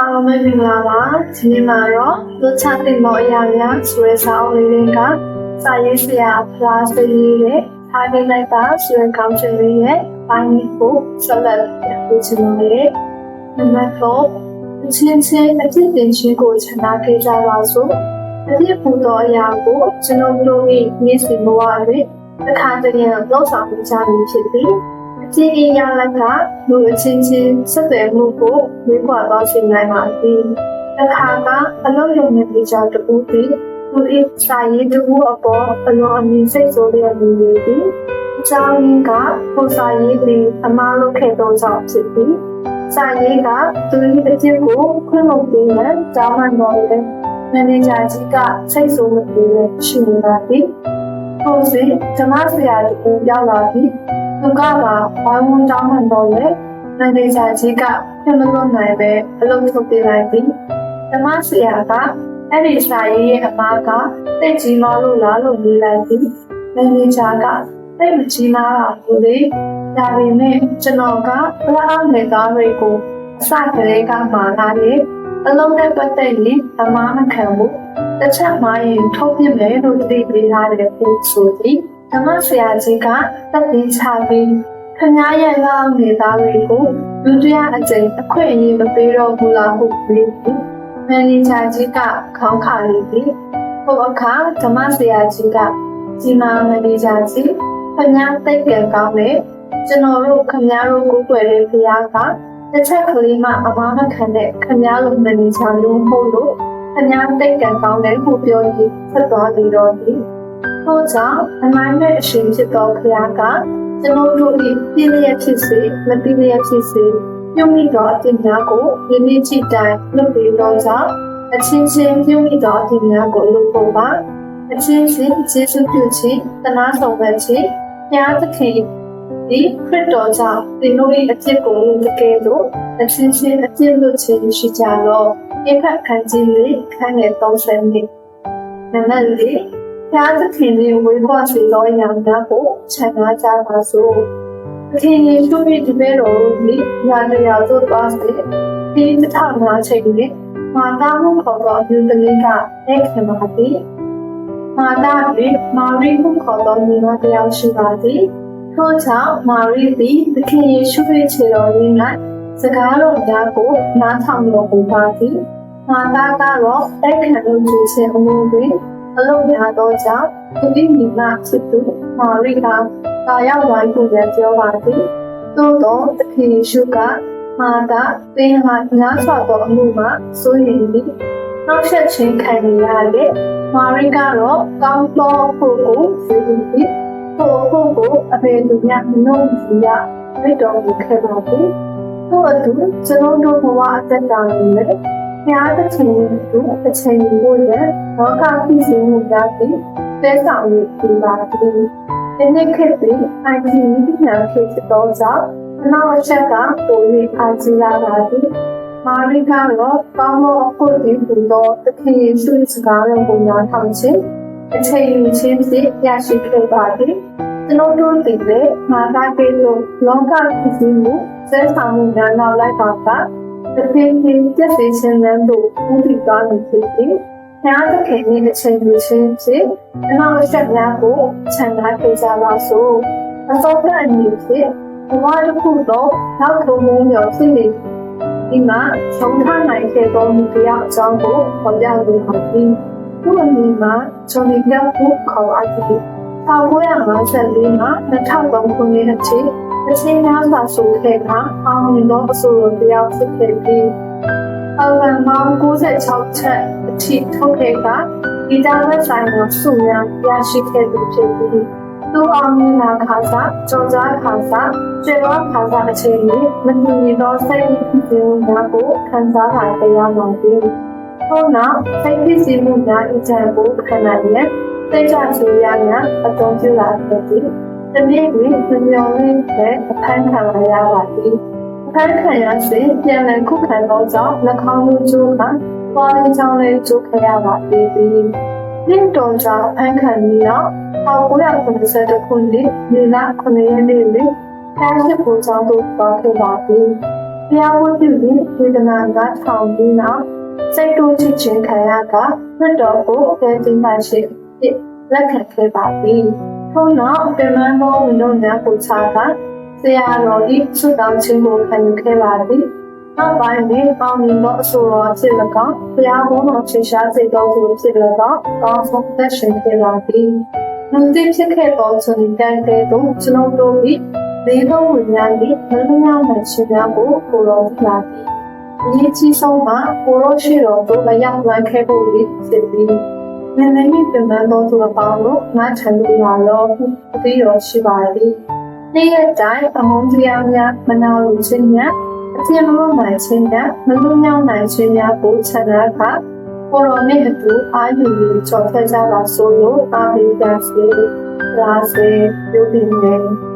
အားလုံးပဲမင်္ဂလာပါဒီနေ့မှာတော့လွတ်ချတဲ့မော်အရာများဆိုတဲ့စာအုပ်လေးတွေကစာရေးဆရာဖလားဆွေးရဲ့အားပေးလိုက်ပါဆိုတဲ့ကောင်းချင်လေးရဲ့ဘိုင်းကိုဆက်လက်ပြန်ပြချင်ပါတယ်နံပါတ်4အချင်းချင်းအဖြစ်တင်ခြင်းကိုချန်တာခဲ့ကြပါစို့အဖြစ်ပူသောအရာကိုကျွန်တော်တို့၏နေ့စဉ်ဘဝတွင်အခါတည်းကလောက်ဆောင်ကြရဖြစ်ပြီးအချင်းအရာလက်ကလူအချင်းချင်းဆက်သွယ်မှုကိုဝေးကွာသွားစေနိုင်ပါသည်အခါကအလုံးစုံနဲ့ပြကြတူပြီးသူ၏စာရေးသူအပေါ်အလုံးအမြင့်စိတ်ဆိုးတဲ့လူတွေသည်အကြောင်းရင်းကကိုစာရေးသည်အမားလုပ်ခဲ့သောကြောင့်ဖြစ်ပြီးစာရေးကသူ၏အကျင့်ကိုခွင့်လို့ပေးတဲ့ကြောင်းမှန်တော်တဲ့မန်နေဂျာကြီးကစိတ်ဆိုးမပြေရှိနေတာသည်ထို့စဉ်ဓမ္မဆရာကြီးရောက်လာပြီးသူကဝိုင်းဝန်းတောင်းပန်တော့လေမန်နေဂျာကြီးကပြန်မလို့နိုင်ပဲအလုပ်ထုတ်ပေးလိုက်ပြီးဓမ္မဆရာကအဲ့ဒီစာရေးရဲ့အမားကတိတ်ကြီးမလို့လားလို့ပြောလိုက်ပြီးမန်နေဂျာကတိတ်မကြီးမားပါဘူးလေဒါပေမဲ့ကျွန်တော်ကဘလောက်နေသားတွေကိုအစကတည်းကမှားလာတယ်အလုံးနဲ့ပတ်သက်ရင်အမားမခံဘူးတစ်ချက်မှရင်ထုတ်ပြမယ်လို့သိပေးထားတယ်ပို့ဆိုသည်ဓမ္မဆရာကြီးကတက်ပြီးချပြီးခင်ဗျားရဲ့လောက်နေသားတွေကိုဒုတိယအကြိမ်အခွင့်အရေးမပေးတော့ဘူးလားဟုတ်ပြီမန်နေဂျာကြီးကခေါင်းခါလိပြီဟိုအခါဓမ္မဆရာကြီးကဒီမှာမန်နေဂျာကြီးခင်ဗျားသိပြန်ကောင်းတယ်ကျွန်တော်တို့ခင်ဗျားတို့ကိုယ်ွယ်တဲ့ဖရားကတစ်ချက်ကလေးမှအမားမခံတဲ့ခင်ဗျားတို့မန်နေဂျာလို့ဟုတ်လို့ခင်ဗျားသိပြန်ကောင်းတယ်လို့ပြောပြီးဆက်သွားပြီးတော့ဒီထို့ကြောင့်အနိုင်မဲ့အရှင်ဖြစ်တော်ဖရားကကျွန်တော်တို့ဒီပြည့်လျက်ဖြစ်စေမပြည့်လျက်ဖြစ်စေပြုမိတော်အတင်များကိုယနေ့ချိတိုင်လုပ်ပြီးတော့ကြောင့်အချင်းချင်းပြုမိတော်အတင်များကိုလုပ်ဖို့ပါအချင်းချင်းကျေးဇူးပြုခြင်းတနာဆောင်ပဲခြင်းဘုရားသခင်ဒီခရစ်တော်ကြောင့်သင်တို့၏အဖြစ်ကိုတကယ်တော့အချင်းချင်းအပြည့်လို့ခြင်းရှိကြတော့အဖက်ခံခြင်းလေးခံရတော့ဆင်းနေနံပါတ်၄ဘုရားသခင်ရဲ့ဝေဘွားစေသောအရာများကိုခြံထားကြပါစို့သခင်ယေရှု၏တပည့်တော်တို့သည်ညာတရားသို့သွားစေဒီတစ်ထောင်၅ချိန်တွင်မာတာမှုခေါ်သောအမျိုးသမီးကလက်ခံပါသည်မာတာတွင်မာရိဟုခေါ်သောညီမတစ်ယောက်ရှိပါသည်ထို့ကြောင့်မာရိသည်သခင်ယေရှု၏ခြေတော်ရင်း၌စကားတော်များကိုနားထောင်တော်မူပါသည်မာတာကတော့လက်ခံလို့ကြွေးခြင်းအမှုတွင်အလုံးများသောကြောင့်သူ၏ညီမဖြစ်သူမာရိကသာရောက်ဝိုင်းကိုလည်းပြောပါသည်သို့သောသခင်ယေရှုကမာတာသင်ဟာညာစွာသောအမှုမှာစိုးရိမ်ပြီးနှောက်ယှက်ခြင်းခံရတဲ့မာရိကတော့ကောင်းသောဖို့ကိုသိပြီးထို့ဖို့ကိုအပေသူများမနှုတ်ကြရမိတော်မူခဲ့ပါသည်ထို့အတူကျွန်တော်တို့ဘဝအသက်တာကိုလည်းဘုရားသခင်တို့အချိန်ကိုလည်းလောကပြည်စည်းမှုများပြီးသက်ဆောင်ရည်ပါသည်ဒီနေ့ခေတ်သည်အကြီးကြီးညာခေတ်တော်ကြောင့်နောက်အချက်ကပို၍အားကြီးလာပါသည်မာရိကတော့ကောင်းသောအဖို့ဒီဟူသောသခင်ယေရှုစကားတော်ကိုနားထောင်ခြင်းအချိန်ယူခြင်းဖြင့်ရရှိခဲ့ပါသည်ကျွန်တော်တို့ဒီလေမာတာကေလို့လောကပြည်စည်းမှုသက်ဆောင်မှုများနောက်လိုက်ပါကသခင်ကြီးပြည့်စုံခြင်းနဲ့တို့ဦးတည်သွားနေဖြစ်ပြီးဘုရားသခင်ရဲ့အချိန်ယူခြင်းဖြင့်နောက်အချက်များကိုခြံထားပေးကြပါစို့အစောကအနေဖြင့်ဘဝတစ်ခုတော့နောက်ထုံမှုမျိုးဖြစ်နေဒီမှာဆုံးထားနိုင်ခဲ့သောမိဖုရားအကြောင်းကိုပေါ်ပြလိုပါသည်သူ့အမိမှာဂျွန်နီပြောက်ကိုခေါ်အပ်ပြီး1954မှာ2003ခုနှစ်အထိအချင်းများစွာဆိုခဲ့တာအောင်မြင်သောအဆိုတော်တရားဖြစ်ခဲ့ပြီးအလံပေါင်း96ချက်အထိထုတ်ခဲ့ကဒီတာဝက်ဆိုင်ကိုစုများရရှိခဲ့သူဖြစ်ပြီးသူအောင်မြင်လာခါစားကြော်ကြားခါစားကျေဝါခါစားအခြေအနေမတည်ငြိမ်သောစိတ်ရင်းဖြစ်မှုများကိုခံစားလာကြရပါသည်ထို့နောက်စိတ်ဖြစ်စီမှုများအကြံကိုခံနိုင်ရန်စိတ်ချစရာများအသုံးပြုလာခဲ့သည်တနည်းတွင်မမျှော်လင့်တဲ့အဖမ်းခံရပါသည်အခန်းခံရစဉ်ပြန်လည်ခုခံသောကြောင့်နှာခေါင်းကိုကျိုးကပေါ်ရင်းချောင်းလေးကျိုးခဲ့ရပါသည်။နှစ်တော်ကြောင့်အခန်းခံပြီးတော့1990ခုနှစ်မေလ9ရက်နေ့တွင်တိုင်းစစ်ဗိုလ်ချုပ်တို့ပေါင်းခဲ့ပါသည်။ ဘုရားဝတ်ပြုပြီးဝေဒနာကထောင်ပြီးနောက်စိတ်တို့ချစ်ခြင်းခံရကဘတ်တော်ကိုအသေးစိတ်မှရှိဖြစ်လက်ခံခဲ့ပါပြီ။ထို့နောက်ပင်မသောဝိနုညာကိုချာကဆရာတော်ဤဆုတောင်းခြင်းကိုခံယူခဲ့ပါသည်။နောက်ပိုင်းတွင်ပေါင်းမြင်သောအဆိုတော်ဖြစ်၎င်းဘုရားဘုန်းတော်ရှင်ရှားစိတ်တော်ကိုဖြစ်၎င်းကောင်းဆုံးသက်ရှင်ခဲ့ပါသည်။လူသိဖြစ်ခဲ့သောသူတန်တဲ့သို့ကျွန်ုပ်တို့၏ဒေဝဝိညာဉ်၏မလွန်မြောက်နိုင်ခြင်းများကိုကိုတော်လာသည်။အရေးကြီးဆုံးမှာကိုရောရှိတော်တို့မရောက်နိုင်ခဲ့ဖို့ဖြစ်သည်။နည်းနည်းပင်ပန်းသောသူအပေါင်းတို့ငါချန်လူလာလောဟုအသိတော်ရှိပါသည်။နေ့ရက်တိုင်းအမုန်းတရားများမနာလိုခြင်းများအပြည့်မလို့နိုင်ခြင်းများမလွန်မြောက်နိုင်ခြင်းများကိုခြံရခကိုရောနှင့်အတူအာယူပြီးကြော်ထက်ကြပါဆိုလို့အားပေးကြစေ။ဒါစေပြုပြီးနေ